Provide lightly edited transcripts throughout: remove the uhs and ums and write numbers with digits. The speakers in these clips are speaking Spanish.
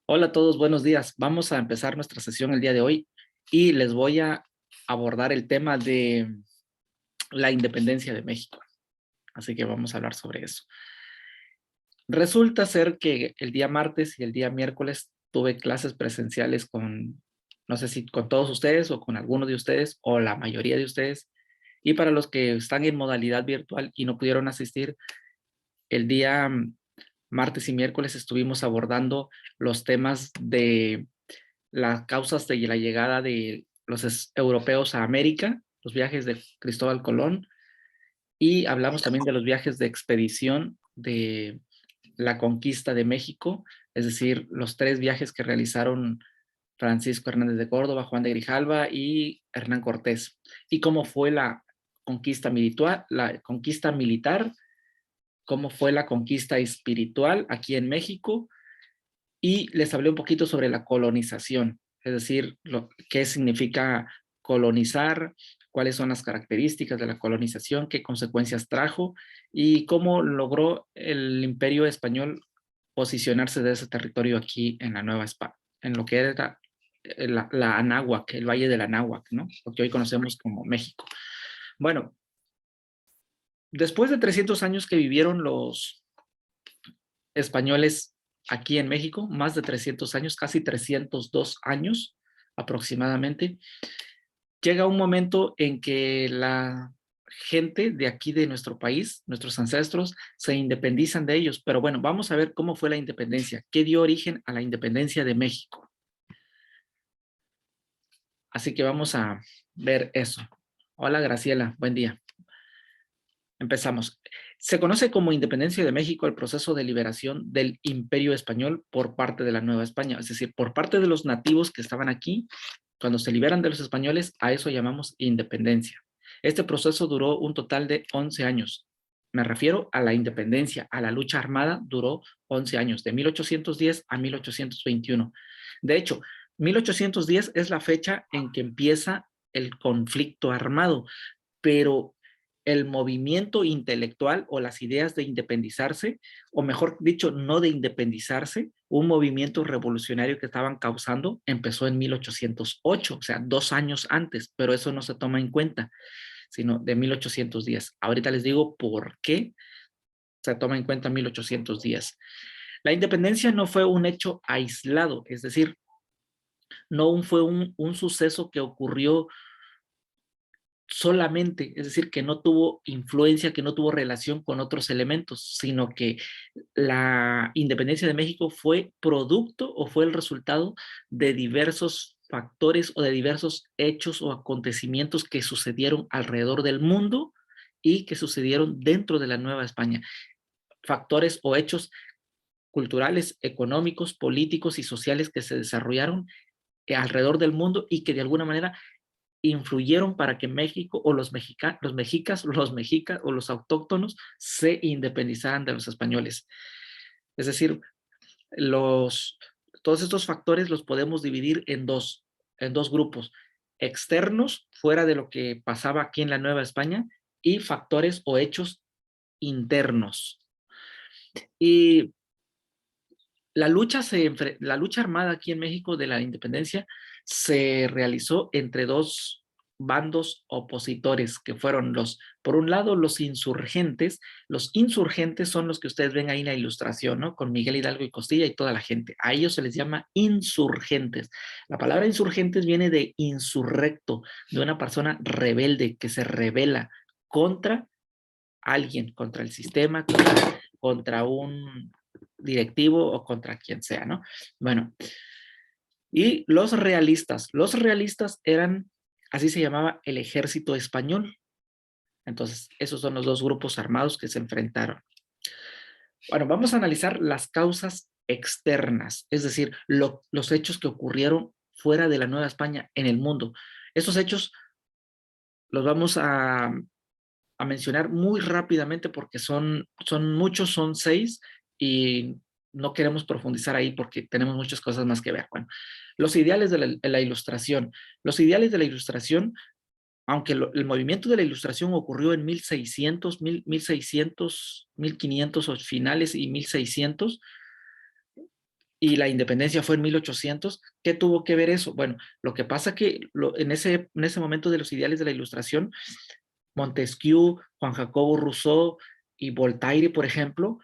Hola a todos, buenos días. Vamos a empezar nuestra sesión el día de hoy y les voy a abordar el tema de la independencia de México. Así que vamos a hablar sobre eso. Resulta ser que el día martes y el día miércoles tuve clases presenciales con, no sé si con todos ustedes o con algunos de ustedes o la mayoría de ustedes. Y para los que están en modalidad virtual y no pudieron asistir, el día martes y miércoles estuvimos abordando los temas de las causas de la llegada de los europeos a América, los viajes de Cristóbal Colón, y hablamos también de los viajes de expedición de la conquista de México, es decir, los tres viajes que realizaron Francisco Hernández de Córdoba, Juan de Grijalva y Hernán Cortés, y cómo fue la conquista militar, cómo fue la conquista espiritual aquí en México, y les hablé un poquito sobre la colonización, es decir, qué significa colonizar, cuáles son las características de la colonización, qué consecuencias trajo y cómo logró el Imperio Español posicionarse de ese territorio aquí en la Nueva España, en lo que era la Anáhuac, el Valle de la Anáhuac, ¿no? Lo que hoy conocemos como México. Bueno, después de 300 años que vivieron los españoles aquí en México, más de 300 años, casi 302 años aproximadamente, llega un momento en que la gente de aquí de nuestro país, nuestros ancestros, se independizan de ellos. Pero bueno, vamos a ver cómo fue la independencia, qué dio origen a la independencia de México. Así que vamos a ver eso. Hola Graciela, buen día. Empezamos. Se conoce como independencia de México el proceso de liberación del Imperio Español por parte de la Nueva España, es decir, por parte de los nativos que estaban aquí. Cuando se liberan de los españoles, a eso llamamos independencia. Este proceso duró un total de 11 años. Me refiero a la independencia, a la lucha armada, duró 11 años, de 1810 a 1821. De hecho, 1810 es la fecha en que empieza el conflicto armado, pero el movimiento intelectual o las ideas de independizarse, o mejor dicho, no de independizarse, un movimiento revolucionario que estaban causando, empezó en 1808, o sea, 2 años antes, pero eso no se toma en cuenta, sino de 1810. Ahorita les digo por qué se toma en cuenta 1810. La independencia no fue un hecho aislado, es decir, no fue un suceso que ocurrió solamente, es decir, que no tuvo influencia, que no tuvo relación con otros elementos, sino que la independencia de México fue producto o fue el resultado de diversos factores o de diversos hechos o acontecimientos que sucedieron alrededor del mundo y que sucedieron dentro de la Nueva España. Factores o hechos culturales, económicos, políticos y sociales que se desarrollaron alrededor del mundo y que de alguna manera influyeron para que México o los mexicas o los autóctonos se independizaran de los españoles. Es decir, todos estos factores los podemos dividir en dos grupos: externos, fuera de lo que pasaba aquí en la Nueva España, y factores o hechos internos. Y la lucha armada aquí en México de la independencia se realizó entre dos bandos opositores que fueron por un lado, los insurgentes. Los insurgentes son los que ustedes ven ahí en la ilustración, ¿no? Con Miguel Hidalgo y Costilla y toda la gente. A ellos se les llama insurgentes. La palabra insurgentes viene de insurrecto, de una persona rebelde que se rebela contra alguien, contra el sistema, contra un directivo o contra quien sea, ¿no? Bueno, y los realistas eran, así se llamaba el ejército español. Entonces, esos son los dos grupos armados que se enfrentaron. Bueno, vamos a analizar las causas externas, es decir, los hechos que ocurrieron fuera de la Nueva España en el mundo. Esos hechos los vamos a mencionar muy rápidamente porque son muchos, son 6 y no queremos profundizar ahí porque tenemos muchas cosas más que ver. Bueno, los ideales de la ilustración. Los ideales de la ilustración, aunque el movimiento de la ilustración ocurrió en 1600, 1600, 1500 o finales y 1600, y la independencia fue en 1800. ¿Qué tuvo que ver eso? Bueno, lo que pasa que en ese momento de los ideales de la Ilustración, Montesquieu, Juan Jacobo Rousseau y Voltaire, por ejemplo,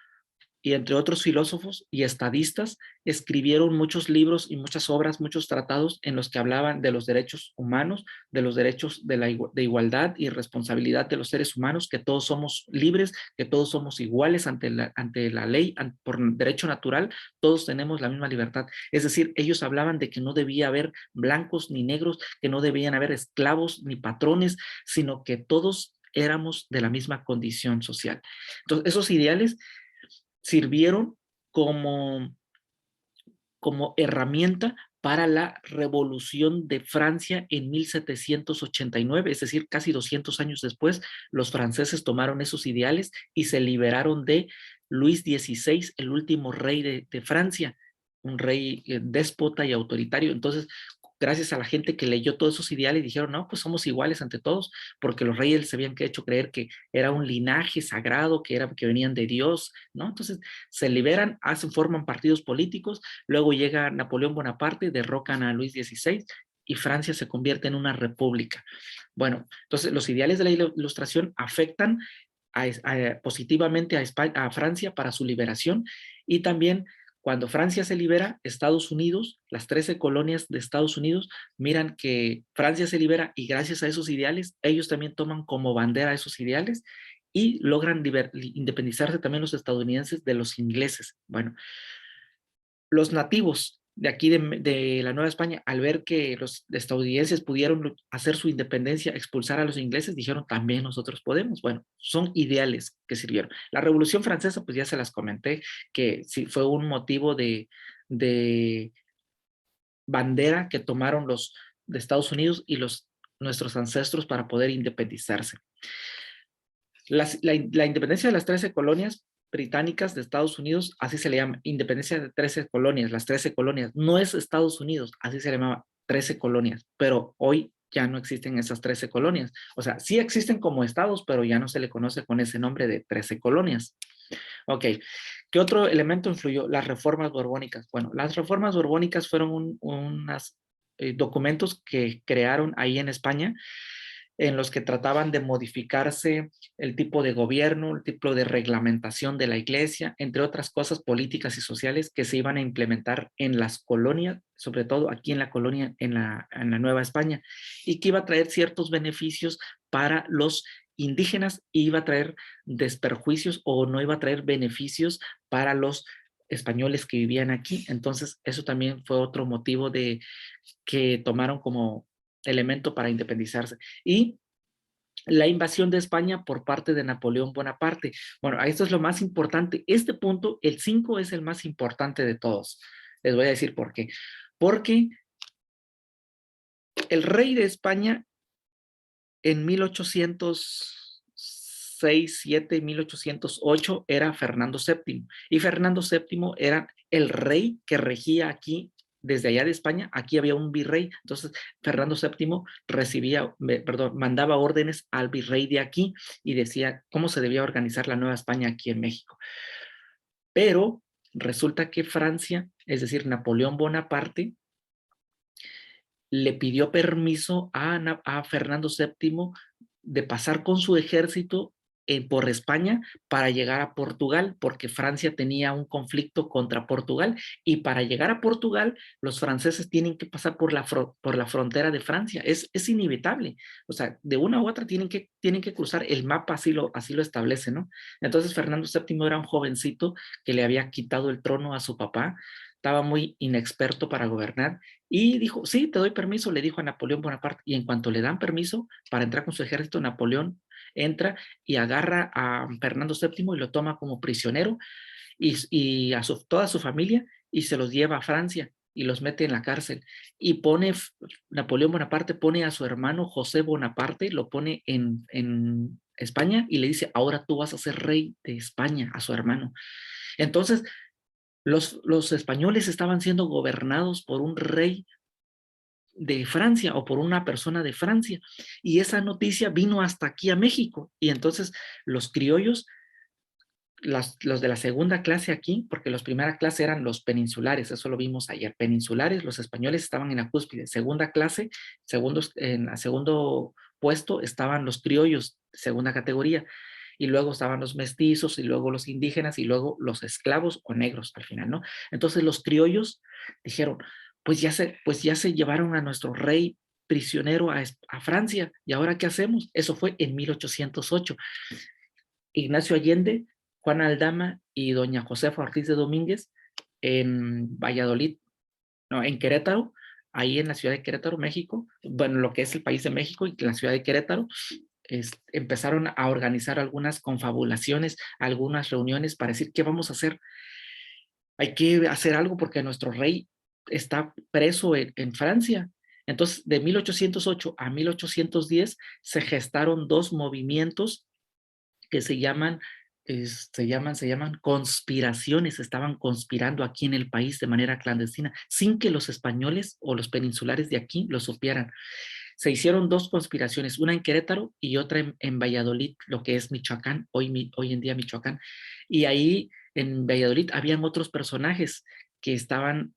y entre otros filósofos y estadistas, escribieron muchos libros y muchas obras, muchos tratados en los que hablaban de los derechos humanos, de los derechos de igualdad y responsabilidad de los seres humanos, que todos somos libres, que todos somos iguales ante la ley, por derecho natural, todos tenemos la misma libertad. Es decir, ellos hablaban de que no debía haber blancos ni negros, que no debían haber esclavos ni patrones, sino que todos éramos de la misma condición social. Entonces, esos ideales sirvieron como, como herramienta para la Revolución de Francia en 1789, es decir, casi 200 años después, los franceses tomaron esos ideales y se liberaron de Luis XVI, el último rey de Francia, un rey déspota y autoritario. Entonces, gracias a la gente que leyó todos esos ideales, dijeron, no, pues somos iguales ante todos, porque los reyes se habían hecho creer que era un linaje sagrado, que venían de Dios, ¿no? Entonces, se liberan, forman partidos políticos. Luego llega Napoleón Bonaparte, derrocan a Luis XVI y Francia se convierte en una república. Bueno, entonces los ideales de la Ilustración afectan positivamente a Francia para su liberación, y también cuando Francia se libera, Estados Unidos, las 13 colonias de Estados Unidos, miran que Francia se libera y gracias a esos ideales, ellos también toman como bandera esos ideales y logran independizarse también los estadounidenses de los ingleses. Bueno, los nativos de aquí de la Nueva España, al ver que los estadounidenses pudieron hacer su independencia, expulsar a los ingleses, dijeron también nosotros podemos. Bueno, son ideales que sirvieron. La Revolución Francesa, pues ya se las comenté, que sí fue un motivo de bandera que tomaron los de Estados Unidos y nuestros ancestros para poder independizarse. La independencia de las 13 colonias británicas de Estados Unidos, así se le llama, independencia de 13 colonias, las 13 colonias, no es Estados Unidos, así se le llamaba, 13 colonias, pero hoy ya no existen esas 13 colonias. O sea, sí existen como estados, pero ya no se le conoce con ese nombre de 13 colonias. Ok, ¿qué otro elemento influyó? Las reformas borbónicas. Bueno, las reformas borbónicas fueron unos documentos que crearon ahí en España, en los que trataban de modificarse el tipo de gobierno, el tipo de reglamentación de la iglesia, entre otras cosas políticas y sociales que se iban a implementar en las colonias, sobre todo aquí en la colonia, en la Nueva España, y que iba a traer ciertos beneficios para los indígenas, y iba a traer desperjuicios o no iba a traer beneficios para los españoles que vivían aquí. Entonces, eso también fue otro motivo de que tomaron como elemento para independizarse. Y la invasión de España por parte de Napoleón Bonaparte. Bueno, esto es lo más importante. Este punto, el 5, es el más importante de todos. Les voy a decir por qué. Porque el rey de España en 1806, 7, 1808 era Fernando VII. Y Fernando VII era el rey que regía aquí desde allá de España. Aquí había un virrey. Entonces, Fernando VII mandaba órdenes al virrey de aquí y decía cómo se debía organizar la Nueva España aquí en México. Pero resulta que Francia, es decir, Napoleón Bonaparte, le pidió permiso a Fernando VII de pasar con su ejército por España para llegar a Portugal, porque Francia tenía un conflicto contra Portugal, y para llegar a Portugal los franceses tienen que pasar por la frontera de Francia. Es inevitable. O sea, de una u otra tienen que cruzar. El mapa así lo establece, ¿no? Entonces Fernando VII era un jovencito que le había quitado el trono a su papá, estaba muy inexperto para gobernar, y dijo, sí, te doy permiso, le dijo a Napoleón Bonaparte, y en cuanto le dan permiso para entrar con su ejército, Napoleón entra y agarra a Fernando VII y lo toma como prisionero, y a toda su familia, y se los lleva a Francia y los mete en la cárcel. Y Napoleón Bonaparte pone a su hermano José Bonaparte, lo pone en España, y le dice, ahora tú vas a ser rey de España, a su hermano. Entonces, los españoles estaban siendo gobernados por un rey de Francia o por una persona de Francia, y esa noticia vino hasta aquí a México, y entonces los criollos los de la segunda clase aquí, porque los primera clase eran los peninsulares, eso lo vimos ayer, peninsulares, los españoles estaban en la cúspide, segunda clase, en el segundo puesto estaban los criollos, segunda categoría, y luego estaban los mestizos, y luego los indígenas, y luego los esclavos o negros al final, ¿no? Entonces los criollos dijeron, pues ya se llevaron a nuestro rey prisionero a Francia, ¿y ahora qué hacemos? Eso fue en 1808. Ignacio Allende, Juan Aldama y doña Josefa Ortiz de Domínguez en Valladolid, no, en Querétaro, ahí en la ciudad de Querétaro, México, bueno, lo que es el país de México y la ciudad de Querétaro, empezaron a organizar algunas confabulaciones, algunas reuniones para decir qué vamos a hacer. Hay que hacer algo porque nuestro rey está preso en Francia. Entonces, de 1808 a 1810 se gestaron dos movimientos que se llaman conspiraciones, estaban conspirando aquí en el país de manera clandestina, sin que los españoles o los peninsulares de aquí lo supieran. Se hicieron dos conspiraciones, una en Querétaro y otra en Valladolid, lo que es Michoacán, hoy en día Michoacán. Y ahí en Valladolid habían otros personajes que estaban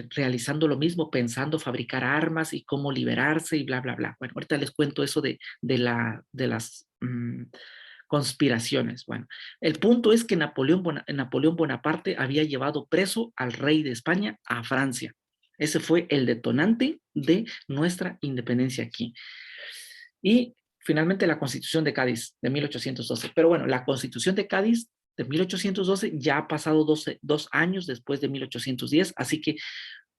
realizando lo mismo, pensando fabricar armas y cómo liberarse y bla, bla, bla. Bueno, ahorita les cuento eso de las conspiraciones. Bueno, el punto es que Napoleón Bonaparte había llevado preso al rey de España a Francia. Ese fue el detonante de nuestra independencia aquí. Y finalmente la Constitución de Cádiz de 1812. Pero bueno, la Constitución de Cádiz de 1812 ya ha pasado 2 años después de 1810, así que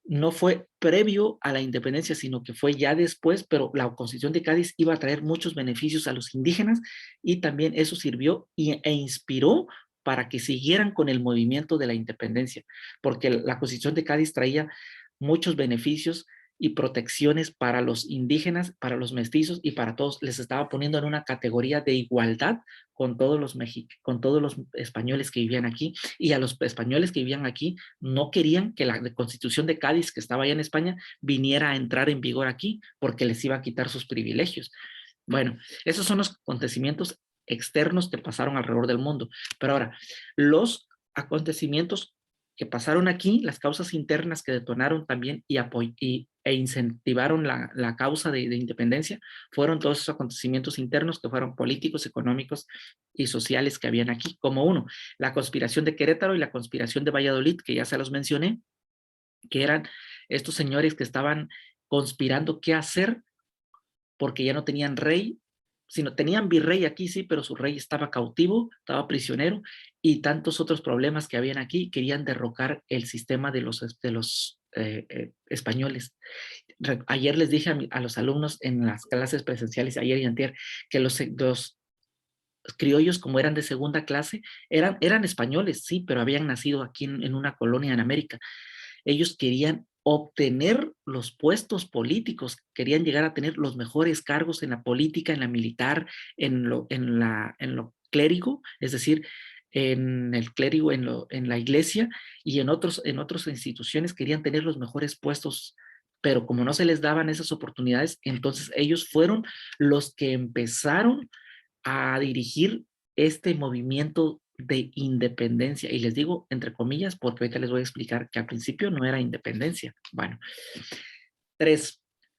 no fue previo a la independencia, sino que fue ya después, pero la Constitución de Cádiz iba a traer muchos beneficios a los indígenas y también eso sirvió e inspiró para que siguieran con el movimiento de la independencia, porque la Constitución de Cádiz traía muchos beneficios y protecciones para los indígenas, para los mestizos y para todos. Les estaba poniendo en una categoría de igualdad con todos los españoles que vivían aquí, y a los españoles que vivían aquí no querían que la Constitución de Cádiz, que estaba allá en España, viniera a entrar en vigor aquí porque les iba a quitar sus privilegios. Bueno, esos son los acontecimientos externos que pasaron alrededor del mundo. Pero ahora, los acontecimientos que pasaron aquí, las causas internas que detonaron también e incentivaron la causa de independencia, fueron todos esos acontecimientos internos que fueron políticos, económicos y sociales que habían aquí, como uno, la conspiración de Querétaro y la conspiración de Valladolid, que ya se los mencioné, que eran estos señores que estaban conspirando qué hacer porque ya no tenían rey, sino tenían virrey aquí, sí, pero su rey estaba cautivo, estaba prisionero, y tantos otros problemas que habían aquí, querían derrocar el sistema de los españoles. Ayer les dije a los alumnos en las clases presenciales, ayer y antier, que los criollos, como eran de segunda clase, eran españoles, sí, pero habían nacido aquí en una colonia en América. Ellos querían obtener los puestos políticos, querían llegar a tener los mejores cargos en la política, en la militar, en lo clérigo, es decir, en el clérigo, en la iglesia y en otras instituciones querían tener los mejores puestos, pero como no se les daban esas oportunidades, entonces ellos fueron los que empezaron a dirigir este movimiento de independencia. Y les digo entre comillas porque ahorita les voy a explicar que al principio no era independencia. Bueno,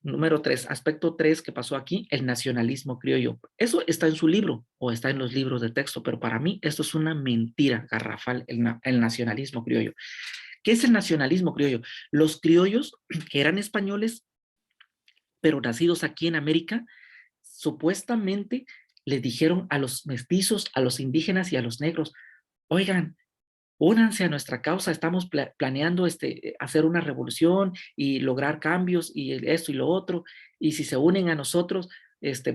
número tres, aspecto tres que pasó aquí, el nacionalismo criollo. Eso está en su libro o está en los libros de texto, pero para mí esto es una mentira garrafal, el nacionalismo criollo. ¿Qué es el nacionalismo criollo? Los criollos que eran españoles, pero nacidos aquí en América, supuestamente les dijeron a los mestizos, a los indígenas y a los negros, oigan, únanse a nuestra causa, estamos planeando hacer una revolución y lograr cambios y esto y lo otro, y si se unen a nosotros,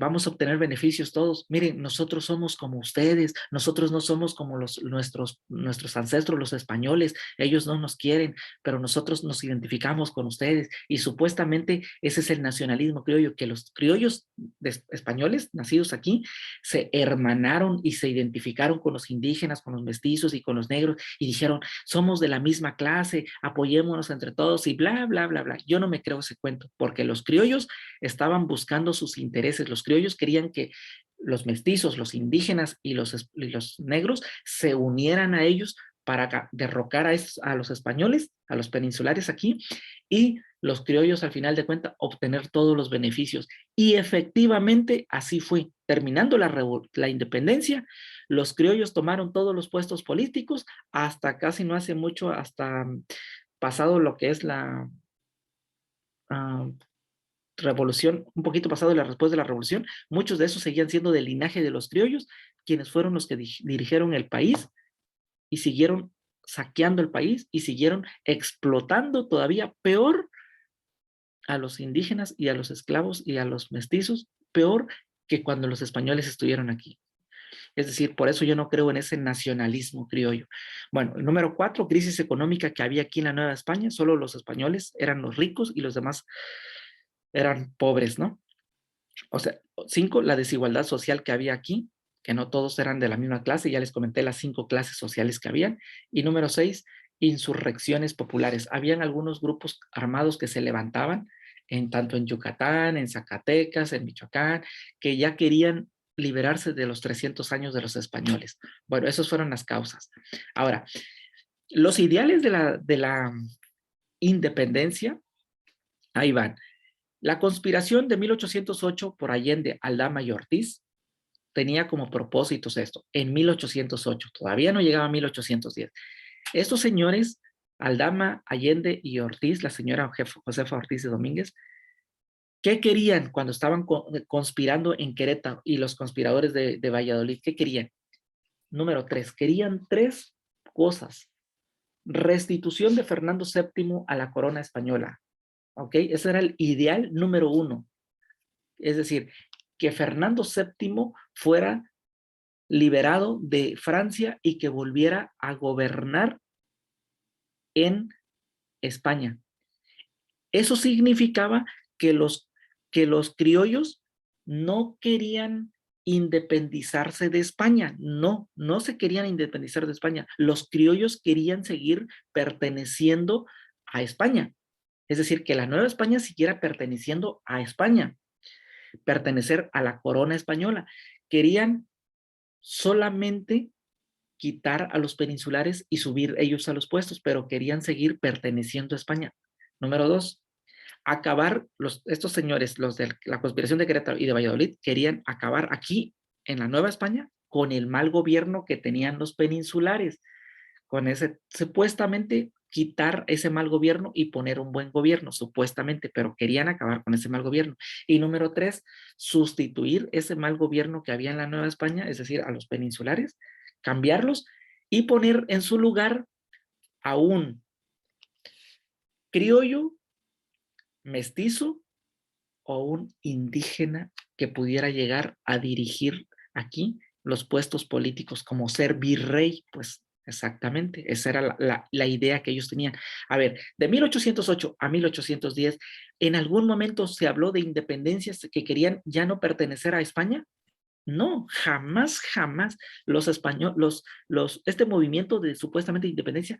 vamos a obtener beneficios todos. Miren, nosotros somos como ustedes, nosotros no somos como nuestros ancestros, los españoles, ellos no nos quieren, pero nosotros nos identificamos con ustedes, y supuestamente ese es el nacionalismo criollo, que los criollos españoles nacidos aquí se hermanaron y se identificaron con los indígenas, con los mestizos y con los negros, y dijeron, somos de la misma clase, apoyémonos entre todos y bla, bla, bla, bla. Yo no me creo ese cuento, porque los criollos estaban buscando sus intereses, los criollos querían que los mestizos, los indígenas y los negros se unieran a ellos para derrocar a los españoles, a los peninsulares aquí, y los criollos al final de cuentas obtener todos los beneficios. Y efectivamente así fue. Terminando la independencia, los criollos tomaron todos los puestos políticos hasta casi no hace mucho, hasta pasado lo que es la uh, revolución, un poquito pasado después de la revolución, muchos de esos seguían siendo del linaje de los criollos, quienes fueron los que dirigieron el país y siguieron saqueando el país y siguieron explotando todavía peor a los indígenas y a los esclavos y a los mestizos, peor que cuando los españoles estuvieron aquí. Es decir, por eso yo no creo en ese nacionalismo criollo. Bueno, el número 4, crisis económica que había aquí en la Nueva España, solo los españoles eran los ricos y los demás eran pobres, ¿no? O sea, 5, la desigualdad social que había aquí, que no todos eran de la misma clase, ya les comenté las 5 clases sociales que habían. Y número 6, insurrecciones populares. Habían algunos grupos armados que se levantaban, tanto en Yucatán, en Zacatecas, en Michoacán, que ya querían liberarse de los 300 años de los españoles. Bueno, esas fueron las causas. Ahora, los ideales de la independencia, ahí van. La conspiración de 1808 por Allende, Aldama y Ortiz tenía como propósitos esto, en 1808, todavía no llegaba a 1810. Estos señores, Aldama, Allende y Ortiz, la señora Josefa Ortiz de Domínguez, ¿qué querían cuando estaban conspirando en Querétaro y los conspiradores de Valladolid? ¿Qué querían? Número 3, querían 3 cosas. Restitución de Fernando VII a la corona española. ¿Ok? Ese era el ideal número 1. Es decir, que Fernando VII fuera liberado de Francia y que volviera a gobernar en España. Eso significaba que los criollos no querían independizarse de España. No, no se querían independizar de España. Los criollos querían seguir perteneciendo a España. Es decir, que la Nueva España siguiera perteneciendo a España, pertenecer a la corona española. Querían solamente quitar a los peninsulares y subir ellos a los puestos, pero querían seguir perteneciendo a España. Número 2, acabar, estos señores, los de la conspiración de Querétaro y de Valladolid, querían acabar aquí en la Nueva España con el mal gobierno que tenían los peninsulares, con ese, supuestamente quitar ese mal gobierno y poner un buen gobierno, supuestamente, pero querían acabar con ese mal gobierno. Y número 3, sustituir ese mal gobierno que había en la Nueva España, es decir, a los peninsulares, cambiarlos y poner en su lugar a un criollo, mestizo o un indígena que pudiera llegar a dirigir aquí los puestos políticos, como ser virrey, pues exactamente, esa era la idea que ellos tenían. A ver, de 1808 a 1810, ¿en algún momento se habló de independencias que querían ya no pertenecer a España? No, jamás, jamás los españoles, este movimiento de supuestamente independencia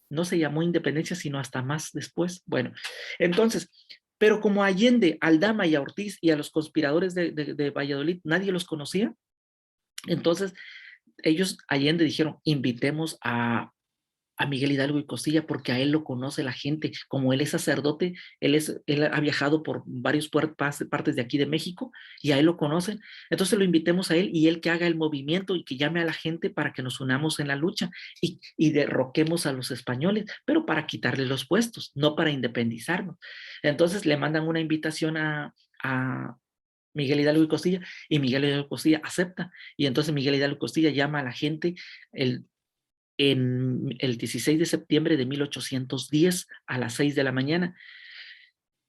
no se llamó independencia sino hasta más después. Bueno, entonces, pero como a Allende, Aldama y a Ortiz y a los conspiradores de Valladolid nadie los conocía, entonces ellos, Allende, dijeron, invitemos a Miguel Hidalgo y Costilla porque a él lo conoce la gente, como él es sacerdote, él ha viajado por varios partes de aquí de México y a él lo conocen, entonces lo invitemos a él y él que haga el movimiento y que llame a la gente para que nos unamos en la lucha y derroquemos a los españoles, pero para quitarle los puestos, no para independizarnos. Entonces le mandan una invitación a Miguel Hidalgo y Costilla, y Miguel Hidalgo y Costilla acepta, y entonces Miguel Hidalgo y Costilla llama a la gente en el 16 de septiembre de 1810 a las 6 de la mañana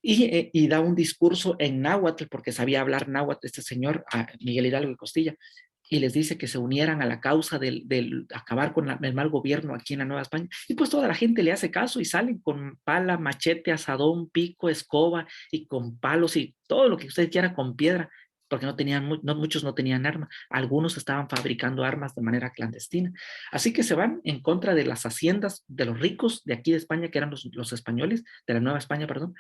y da un discurso en náhuatl, porque sabía hablar náhuatl este señor, Miguel Hidalgo y Costilla, y les dice que se unieran a la causa del acabar con el mal gobierno aquí en la Nueva España. Y pues toda la gente le hace caso y salen con pala, machete, asadón, pico, escoba y con palos y todo lo que usted quiera con piedra. porque no tenían, muchos no tenían armas, algunos estaban fabricando armas de manera clandestina. Así que se van en contra de las haciendas de los ricos de aquí de España, que eran los españoles, de la Nueva España, perdón,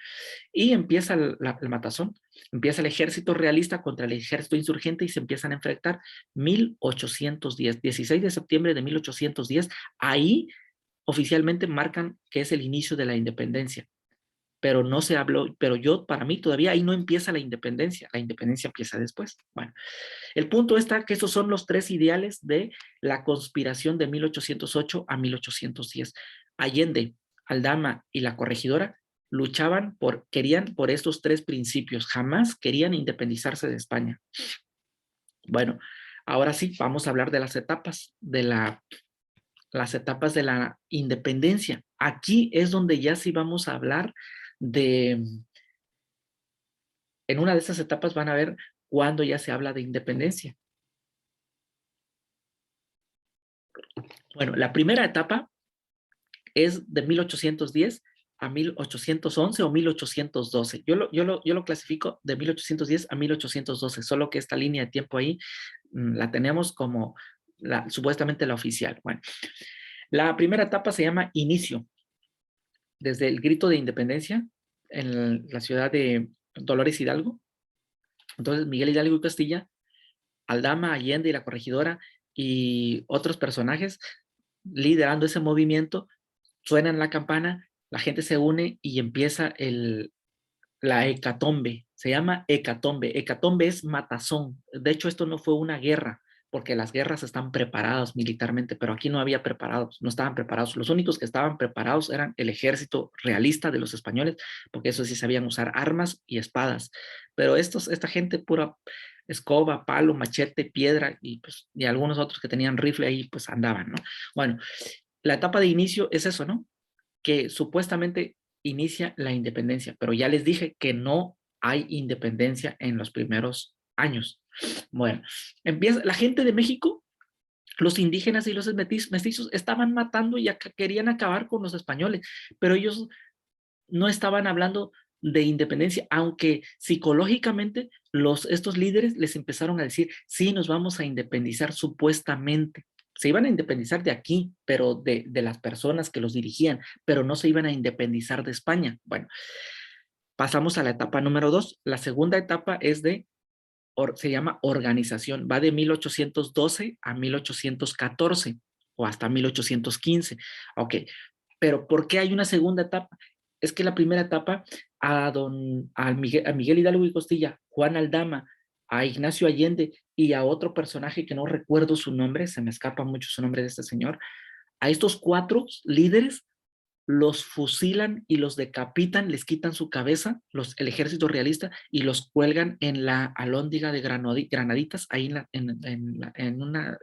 y empieza el matazón, empieza el ejército realista contra el ejército insurgente y se empiezan a enfrentar 1810, 16 de septiembre de 1810, ahí oficialmente marcan que es el inicio de la independencia, pero no se habló, pero para mí todavía ahí no empieza la independencia empieza después. Bueno, el punto está que esos son los tres ideales de la conspiración de 1808 a 1810. Allende, Aldama y la corregidora querían por estos tres principios, jamás querían independizarse de España. Bueno, ahora sí, vamos a hablar de las etapas de la independencia. Aquí es donde ya sí vamos a hablar en una de esas etapas van a ver cuándo ya se habla de independencia. Bueno, la primera etapa es de 1810 a 1811 o 1812. Yo lo clasifico de 1810 a 1812, solo que esta línea de tiempo ahí la tenemos como supuestamente la oficial. Bueno, la primera etapa se llama inicio, desde el grito de independencia en la ciudad de Dolores Hidalgo. Entonces, Miguel Hidalgo y Castilla, Aldama, Allende y la corregidora y otros personajes liderando ese movimiento, suenan la campana, la gente se une y empieza la hecatombe. Se llama hecatombe. Hecatombe es matazón. De hecho, esto no fue una guerra, porque las guerras están preparadas militarmente, pero aquí no había preparados, no estaban preparados. Los únicos que estaban preparados eran el ejército realista de los españoles, porque eso sí sabían usar armas y espadas. Pero esta gente pura escoba, palo, machete, piedra y algunos otros que tenían rifle ahí, pues andaban, ¿no? Bueno, la etapa de inicio es eso, ¿no? Que supuestamente inicia la independencia, pero ya les dije que no hay independencia en los primeros años. Bueno, empieza la gente de México, los indígenas y los mestizos estaban matando y querían acabar con los españoles, pero ellos no estaban hablando de independencia, aunque psicológicamente estos líderes les empezaron a decir, sí, nos vamos a independizar supuestamente. Se iban a independizar de aquí, pero de las personas que los dirigían, pero no se iban a independizar de España. Bueno, pasamos a la etapa número 2. La segunda etapa se llama organización, va de 1812 a 1814 o hasta 1815. Ok, pero ¿por qué hay una segunda etapa? Es que la primera etapa a Miguel Hidalgo y Costilla, Juan Aldama, a Ignacio Allende y a otro personaje que no recuerdo su nombre, se me escapa mucho su nombre de este señor, a estos cuatro líderes los fusilan y los decapitan, les quitan su cabeza, el ejército realista, y los cuelgan en la alhóndiga de Granaditas, ahí en una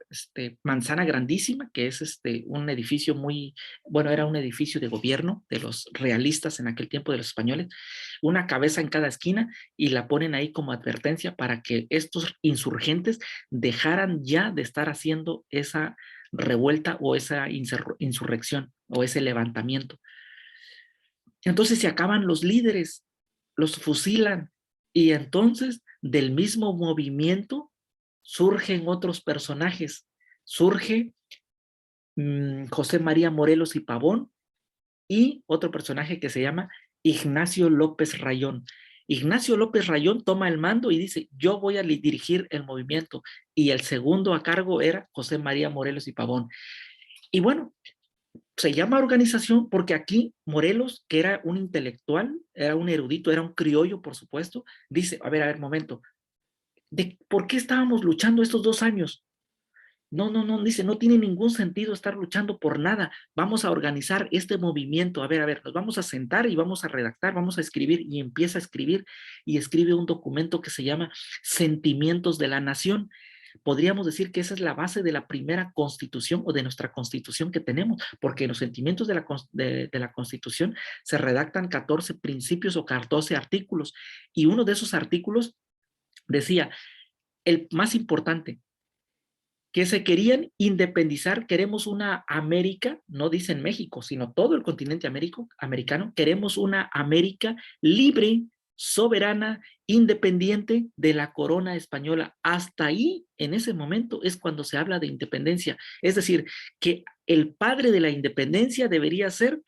manzana grandísima, que es un edificio bueno, era un edificio de gobierno de los realistas en aquel tiempo, de los españoles, una cabeza en cada esquina, y la ponen ahí como advertencia para que estos insurgentes dejaran ya de estar haciendo esa revuelta o esa insurrección o ese levantamiento. Entonces se acaban los líderes, los fusilan y entonces del mismo movimiento surgen otros personajes. Surge José María Morelos y Pavón y otro personaje que se llama Ignacio López Rayón. Ignacio López Rayón toma el mando y dice, yo voy a dirigir el movimiento, y el segundo a cargo era José María Morelos y Pavón. Y bueno, se llama organización porque aquí Morelos, que era un intelectual, era un erudito, era un criollo, por supuesto, dice, a ver, momento, ¿por qué estábamos luchando estos 2 años? No, dice, no tiene ningún sentido estar luchando por nada, vamos a organizar este movimiento, a ver, nos vamos a sentar y vamos a redactar, vamos a escribir, y empieza a escribir, y escribe un documento que se llama Sentimientos de la Nación. Podríamos decir que esa es la base de la primera constitución o de nuestra constitución que tenemos, porque en los sentimientos de la constitución se redactan 14 principios o 14 artículos, y uno de esos artículos decía, el más importante, que se querían independizar, queremos una América, no dicen México, sino todo el continente americano, queremos una América libre soberana, independiente de la corona española. Hasta ahí, en ese momento, es cuando se habla de independencia. Es decir, que el padre de la independencia debería ser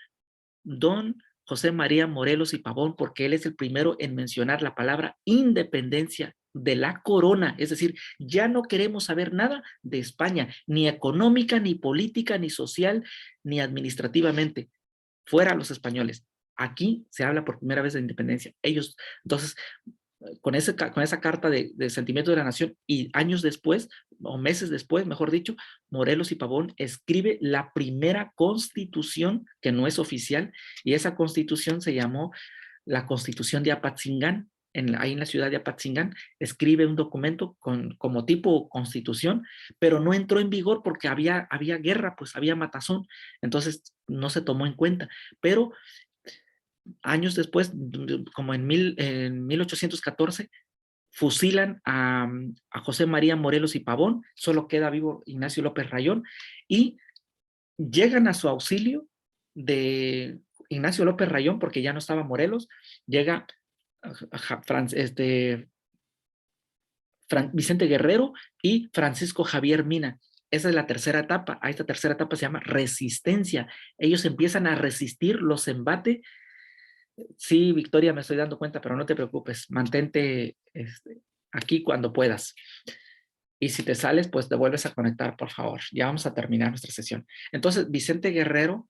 don José María Morelos y Pavón, porque él es el primero en mencionar la palabra independencia de la corona. Es decir, ya no queremos saber nada de España, ni económica, ni política, ni social, ni administrativamente. Fuera los españoles. Aquí se habla por primera vez de independencia. Ellos, entonces, con esa carta de sentimiento de la nación, y años después, o meses después, mejor dicho, Morelos y Pavón escribe la primera constitución, que no es oficial, y esa constitución se llamó la Constitución de Apatzingán. Ahí en la ciudad de Apatzingán escribe un documento como tipo constitución, pero no entró en vigor porque había guerra, pues había matazón, entonces no se tomó en cuenta. Pero años después, como en 1814, fusilan a José María Morelos y Pavón, solo queda vivo Ignacio López Rayón, y llegan a su auxilio de Ignacio López Rayón, porque ya no estaba Morelos, llega Vicente Guerrero y Francisco Javier Mina. Esa es la tercera etapa. A esta tercera etapa se llama resistencia. Ellos empiezan a resistir los embates. Sí, Victoria, me estoy dando cuenta, pero no te preocupes, mantente aquí cuando puedas. Y si te sales, pues te vuelves a conectar, por favor. Ya vamos a terminar nuestra sesión. Entonces, Vicente Guerrero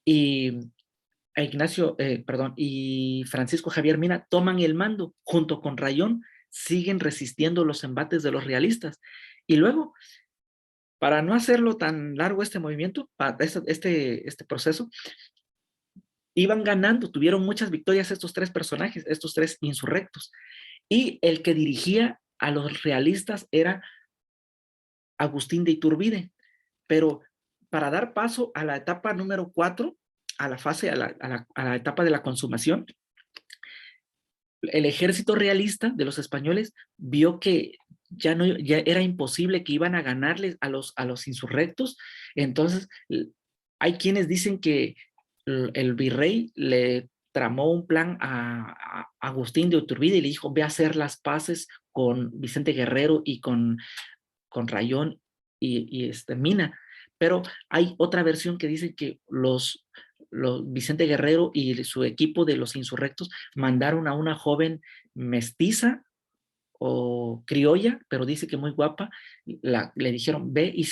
y y Francisco Javier Mina toman el mando junto con Rayón, siguen resistiendo los embates de los realistas. Y luego, para no hacerlo tan largo este movimiento, para este proceso, iban ganando, tuvieron muchas victorias estos tres personajes, estos tres insurrectos. Y el que dirigía a los realistas era Agustín de Iturbide. Pero para dar paso a la etapa número 4, a la fase, a la etapa de la consumación, el ejército realista de los españoles vio que ya era imposible, que iban a ganarles a los insurrectos. Entonces, hay quienes dicen que el virrey le tramó un plan a Agustín de Iturbide y le dijo, ve a hacer las paces con Vicente Guerrero y con Rayón y Mina. Pero hay otra versión que dice que Vicente Guerrero y su equipo de los insurrectos mandaron a una joven mestiza o criolla, pero dice que muy guapa, le dijeron, ve y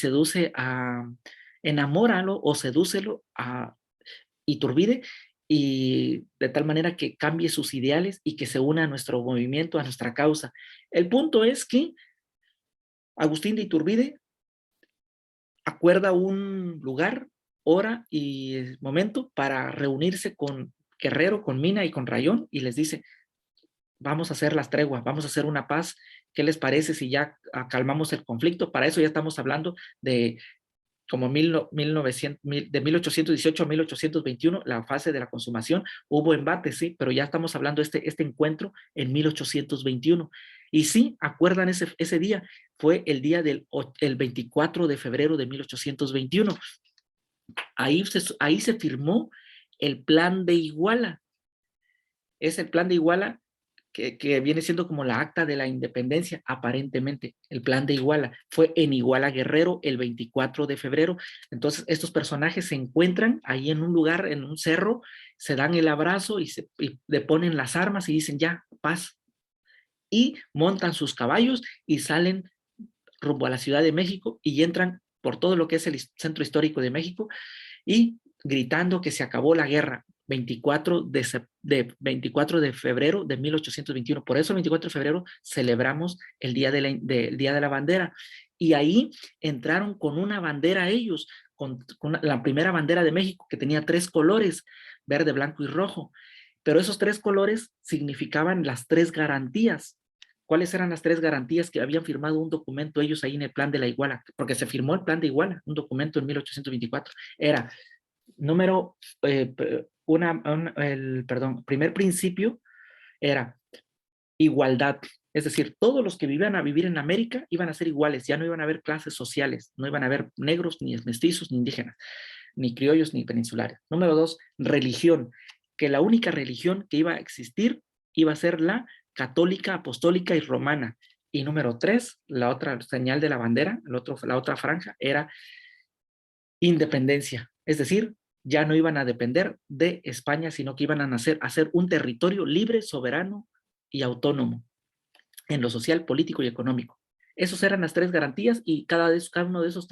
enamóralo o sedúcelo a Iturbide, y de tal manera que cambie sus ideales y que se una a nuestro movimiento, a nuestra causa. El punto es que Agustín de Iturbide acuerda un lugar, hora y momento para reunirse con Guerrero, con Mina y con Rayón, y les dice, vamos a hacer las treguas, vamos a hacer una paz. ¿Qué les parece si ya calmamos el conflicto? Para eso ya estamos hablando de como 1900, de 1818 a 1821, la fase de la consumación. Hubo embates, sí, pero ya estamos hablando de este encuentro en 1821. Y sí, acuerdan ese día, fue el día el 24 de febrero de 1821. Ahí se firmó el Plan de Iguala. Es el Plan de Iguala que viene siendo como la acta de la independencia, aparentemente. El Plan de Iguala fue en Iguala Guerrero el 24 de febrero. Entonces, estos personajes se encuentran ahí en un lugar, en un cerro, se dan el abrazo y le ponen las armas y dicen, ya, paz. Y montan sus caballos y salen rumbo a la Ciudad de México y entran por todo lo que es el centro histórico de México y gritando que se acabó la guerra. 24 de febrero de 1821. Por eso el 24 de febrero celebramos el Día Día de la Bandera. Y ahí entraron con una bandera ellos, con la primera bandera de México, que tenía 3 colores, verde, blanco y rojo. Pero esos 3 colores significaban las 3 garantías. ¿Cuáles eran las 3 garantías que habían firmado un documento ellos ahí en el Plan de la Iguala? Porque se firmó el Plan de Iguala, un documento en 1824. Era número, primer principio era igualdad. Es decir, todos los que vivían a vivir en América iban a ser iguales, ya no iban a haber clases sociales, no iban a haber negros, ni mestizos, ni indígenas, ni criollos, ni peninsulares. Número 2, religión, que la única religión que iba a existir iba a ser la católica, apostólica y romana. Y número 3, la otra señal de la bandera, la otra franja, era independencia. Es decir, ya no iban a depender de España, sino que iban a hacer un territorio libre, soberano y autónomo en lo social, político y económico. Esas eran las 3 garantías y cada uno de esos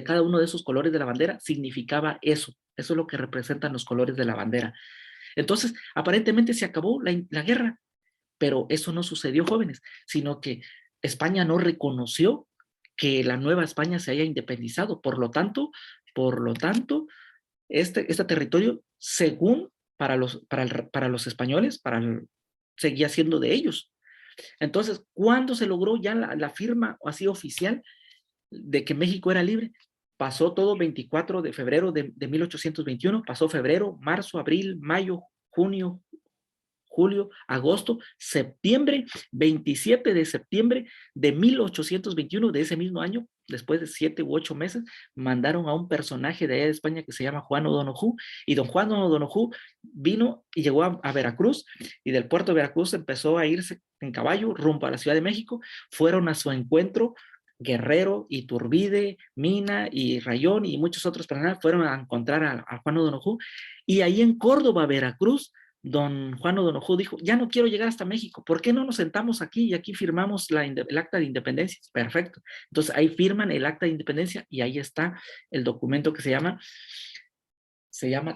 cada uno de esos colores de la bandera significaba eso. Eso es lo que representan los colores de la bandera. Entonces, aparentemente se acabó la guerra, pero eso no sucedió, jóvenes, sino que España no reconoció que la Nueva España se haya independizado. Por lo tanto, este territorio, según para los españoles, seguía siendo de ellos. Entonces, ¿cuándo se logró ya la firma así oficial de que México era libre? Pasó todo 24 de febrero de 1821, pasó febrero, marzo, abril, mayo, junio, julio, agosto, septiembre, 27 de septiembre de 1821, de ese mismo año, después de 7 u 8 meses, mandaron a un personaje de allá de España que se llama Juan O'Donojú, y don Juan O'Donojú vino y llegó a Veracruz, y del puerto de Veracruz empezó a irse en caballo rumbo a la Ciudad de México. Fueron a su encuentro Guerrero, Iturbide, Mina y Rayón y muchos otros personajes fueron a encontrar a Juan O'Donojú, y ahí en Córdoba, Veracruz, don Juan O'Donojú dijo, ya no quiero llegar hasta México, ¿por qué no nos sentamos aquí y aquí firmamos el acta de independencia? Perfecto. Entonces ahí firman el acta de independencia y ahí está el documento que se llama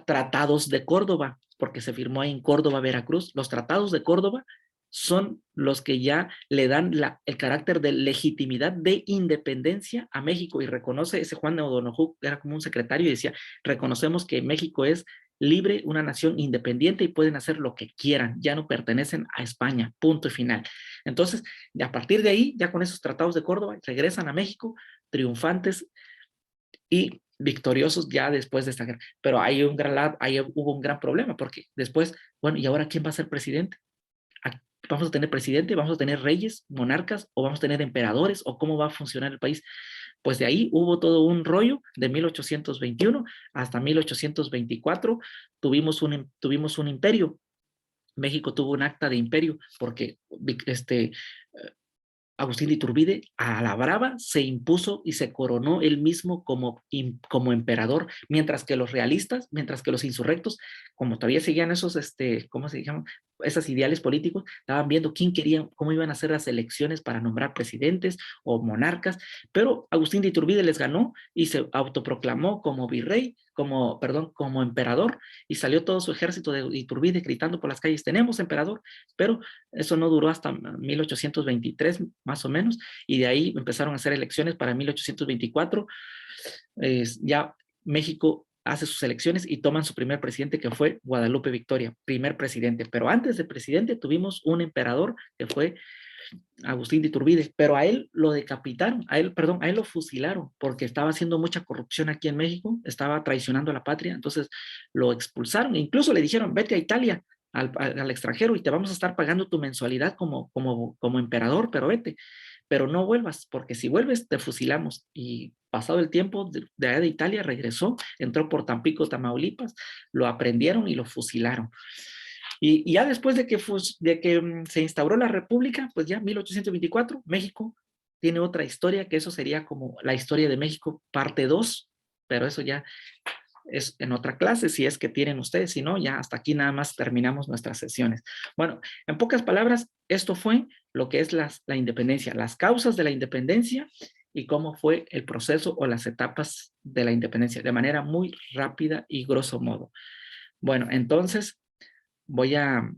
Tratados de Córdoba, porque se firmó ahí en Córdoba, Veracruz. Los Tratados de Córdoba son los que ya le dan el carácter de legitimidad de independencia a México, y reconoce ese Juan de O'Donojú, era como un secretario, y decía, reconocemos que México es libre, una nación independiente y pueden hacer lo que quieran, ya no pertenecen a España, punto y final. Entonces, a partir de ahí, ya con esos tratados de Córdoba, regresan a México triunfantes y victoriosos ya después de esta guerra. Pero ahí hubo un gran problema, porque después, bueno, ¿y ahora quién va a ser presidente? ¿Vamos a tener presidente? ¿Vamos a tener reyes, monarcas? ¿O vamos a tener emperadores? ¿O cómo va a funcionar el país? Pues de ahí hubo todo un rollo de 1821 hasta 1824. Tuvimos un imperio. México tuvo un acta de imperio porque Agustín de Iturbide a la brava se impuso y se coronó él mismo como emperador, mientras que los realistas, mientras que los insurrectos, como todavía seguían ¿cómo se llaman? Esas ideales políticos, estaban viendo cómo iban a ser las elecciones para nombrar presidentes o monarcas, pero Agustín de Iturbide les ganó y se autoproclamó como virrey, como emperador, y salió todo su ejército de Iturbide gritando por las calles, tenemos emperador, pero eso no duró hasta 1823, más o menos, y de ahí empezaron a hacer elecciones para 1824. Ya México hace sus elecciones y toman su primer presidente, que fue Guadalupe Victoria, primer presidente. Pero antes de presidente tuvimos un emperador que fue Agustín de Iturbide, pero a él lo decapitaron, a él lo fusilaron porque estaba haciendo mucha corrupción aquí en México, estaba traicionando a la patria, entonces lo expulsaron, e incluso le dijeron, vete a Italia, al extranjero, y te vamos a estar pagando tu mensualidad como emperador, pero vete, pero no vuelvas, porque si vuelves te fusilamos. Y pasado el tiempo de allá de Italia regresó, entró por Tampico, Tamaulipas, lo aprendieron y lo fusilaron. Y ya después de que se instauró la República, pues ya 1824, México tiene otra historia, que eso sería como la historia de México parte 2, pero eso ya es en otra clase, si es que tienen ustedes, si no, ya hasta aquí nada más terminamos nuestras sesiones. Bueno, en pocas palabras, esto fue lo que es la independencia, las causas de la independencia y cómo fue el proceso o las etapas de la independencia, de manera muy rápida y grosso modo. Bueno, entonces voy a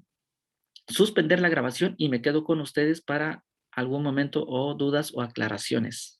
suspender la grabación y me quedo con ustedes para algún momento o dudas o aclaraciones.